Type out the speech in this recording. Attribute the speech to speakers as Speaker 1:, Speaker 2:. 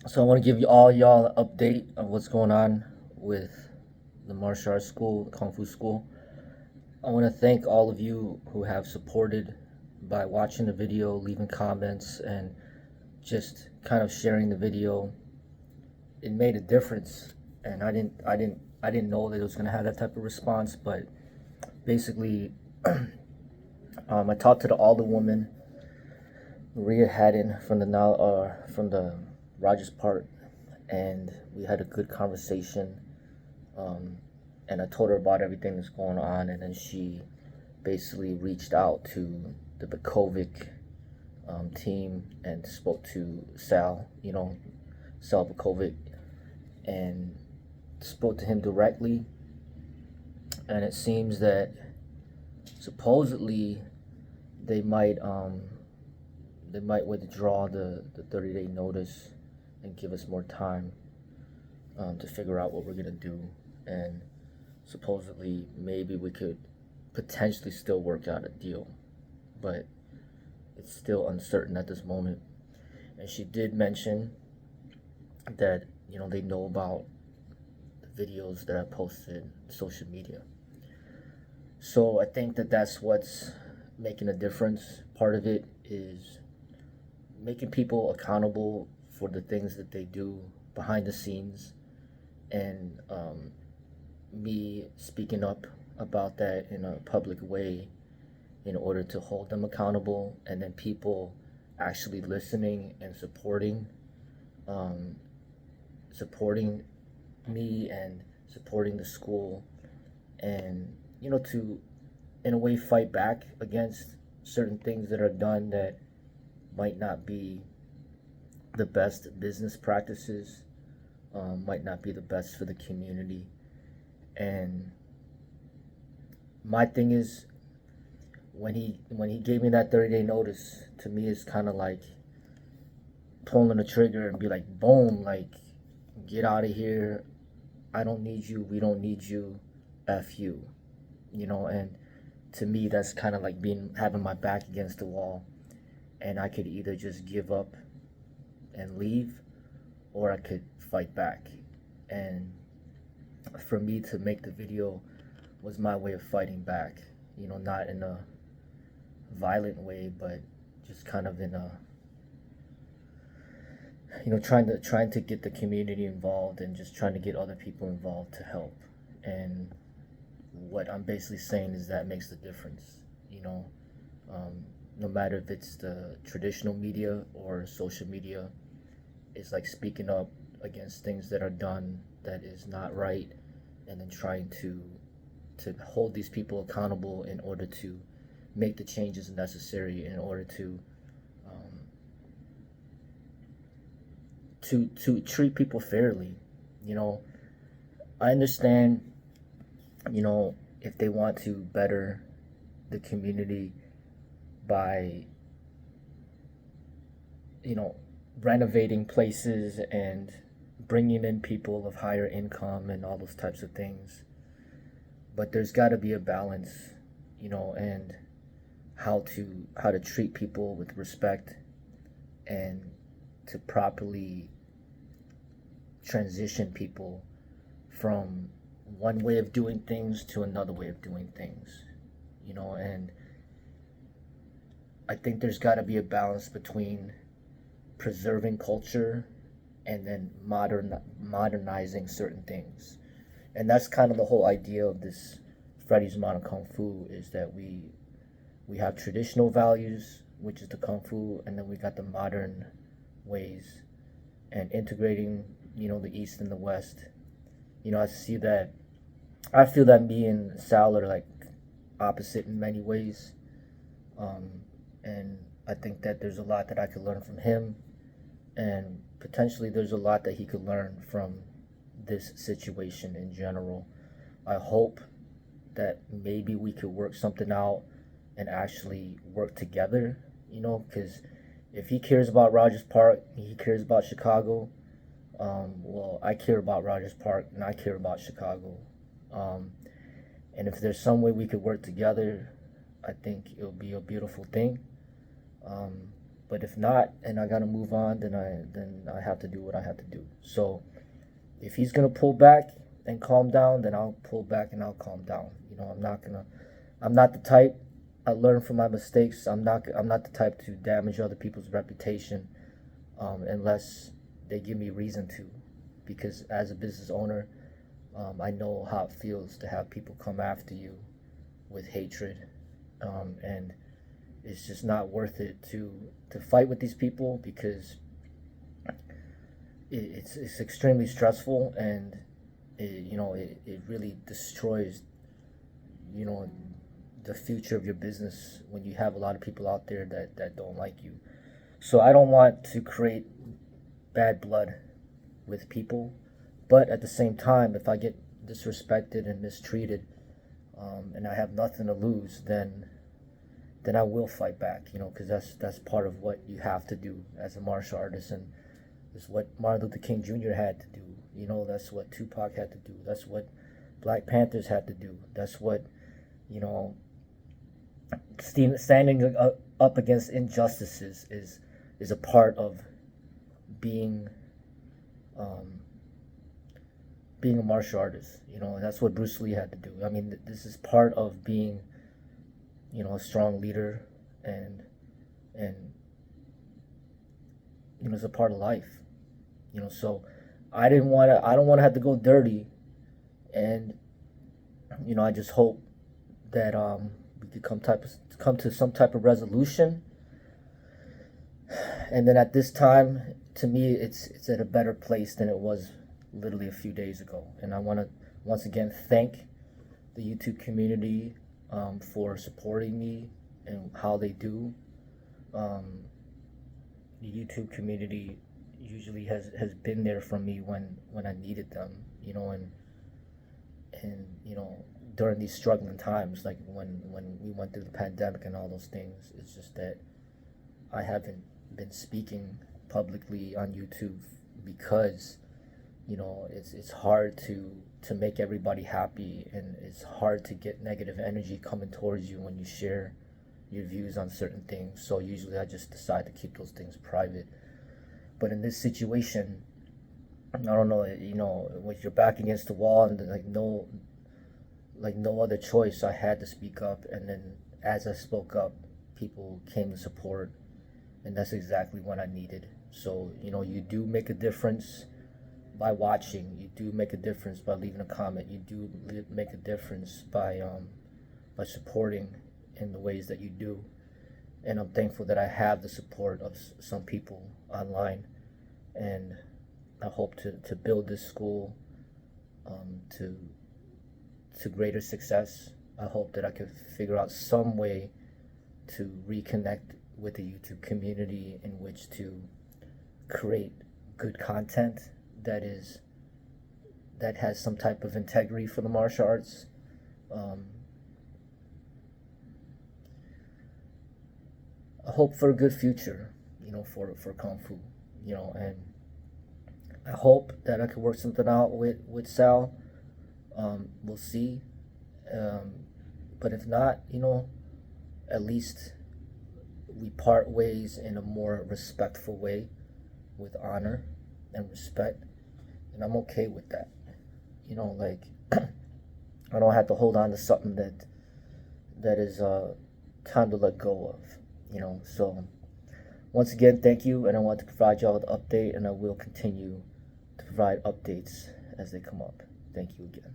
Speaker 1: So I want to give you all y'all an update of what's going on with the martial arts school, the kung fu school. I want to thank all of you who have supported by watching the video, leaving comments, and just kind of sharing the video. It made a difference, and I didn't know that it was gonna have that type of response. But basically, I talked to the alderwoman, Maria Haddon from the Rogers Park, and we had a good conversation. Um, and I told her about everything that's going on, and then she basically reached out to the Bakovic team and spoke to Sal, Sal Bakovic, and spoke to him directly. And it seems that supposedly they might um, they might withdraw the 30-day notice and give us more time to figure out what we're gonna do. And supposedly maybe we could potentially still work out a deal, but it's still uncertain at this moment. And she did mention that they know about the videos that I posted on social media. So I think that that's what's making a difference. Part of it is making people accountable for the things that they do behind the scenes, and me speaking up about that in a public way in order to hold them accountable, and then people actually listening and um, supporting me and supporting the school, and to in a way fight back against certain things that are done that might not be the best business practices, might not be the best for the community. And my thing is, when he gave me that 30-day notice, to me it's kind of like pulling the trigger and be like, boom, like, get out of here. I don't need you. We don't need you. F you. And to me that's kind of like being having my back against the wall, and I could either just give up and leave, or I could fight back. And for me to make the video was my way of fighting back, not in a violent way, but just kind of in a, trying to get the community involved, and just trying to get other people involved to help. And what I'm basically saying is that makes the difference, you know. No matter if it's the traditional media or social media, it's like speaking up against things that are done that is not right, and then trying to hold these people accountable in order to make the changes necessary in order um, to treat people fairly. You know, I understand. If they want to better the community by you know renovating places and bringing in people of higher income and all those types of things, but there's got to be a balance, and how to treat people with respect, and to properly transition people from one way of doing things to another way of doing things, and I think there's got to be a balance between preserving culture and then modernizing certain things. And that's kind of the whole idea of this Freddie's Modern Kung Fu, is that we have traditional values, which is the Kung Fu, and then we got the modern ways, and integrating, the East and the West. I feel that me and Sal are like opposite in many ways. Um, and I think that there's a lot that I could learn from him, and potentially there's a lot that he could learn from this situation in general. I hope that maybe we could work something out and actually work together, because if he cares about Rogers Park, he cares about Chicago. Well, I care about Rogers Park and I care about Chicago. Um, and if there's some way we could work together, I think it'll be a beautiful thing. Um, But if not, and I gotta move on, then I have to do what I have to do. So if he's gonna pull back and calm down, then I'll pull back and I'll calm down. I'm not the type. I learn from my mistakes. I'm not the type to damage other people's reputation, unless they give me reason to, because as a business owner, I know how it feels to have people come after you with hatred, and it's just not worth it to fight with these people, because it's extremely stressful, and it really destroys the future of your business when you have a lot of people out there that don't like you. So I don't want to create bad blood with people, but at the same time, if I get disrespected and mistreated, and I have nothing to lose, then I will fight back, because that's part of what you have to do as a martial artist, and it's what Martin Luther King Jr. had to do. That's what Tupac had to do. That's what Black Panthers had to do. That's what standing up against injustices is a part of being being a martial artist. That's what Bruce Lee had to do. I mean, this is part of being a strong leader, and it's a part of life. So I don't want to have to go dirty, and I just hope that we could come to some type of resolution. And then at this time, to me, it's at a better place than it was literally a few days ago. And I want to once again thank the YouTube community for supporting me and how they do. The YouTube community usually has been there for me when I needed them, and during these struggling times, like when we went through the pandemic and all those things. It's just that I haven't been speaking publicly on YouTube because it's hard to make everybody happy, and it's hard to get negative energy coming towards you when you share your views on certain things. So usually I just decide to keep those things private. But in this situation, I don't know, when you're back against the wall and no other choice, I had to speak up. And then as I spoke up, people came to support, and that's exactly what I needed. So you do make a difference by watching. You do make a difference by leaving a comment. You do make a difference by supporting in the ways that you do. And I'm thankful that I have the support of some people online, and I hope to build this school to greater success. I hope that I could figure out some way to reconnect with the YouTube community in which to create good content that has some type of integrity for the martial arts. I hope for a good future, for Kung Fu, and I hope that I could work something out with Sal. We'll see. But if not, at least we part ways in a more respectful way, with honor and respect. And I'm okay with that. I don't have to hold on to something that is time to let go of. So once again, thank you, and I want to provide y'all with an update, and I will continue to provide updates as they come up. Thank you again.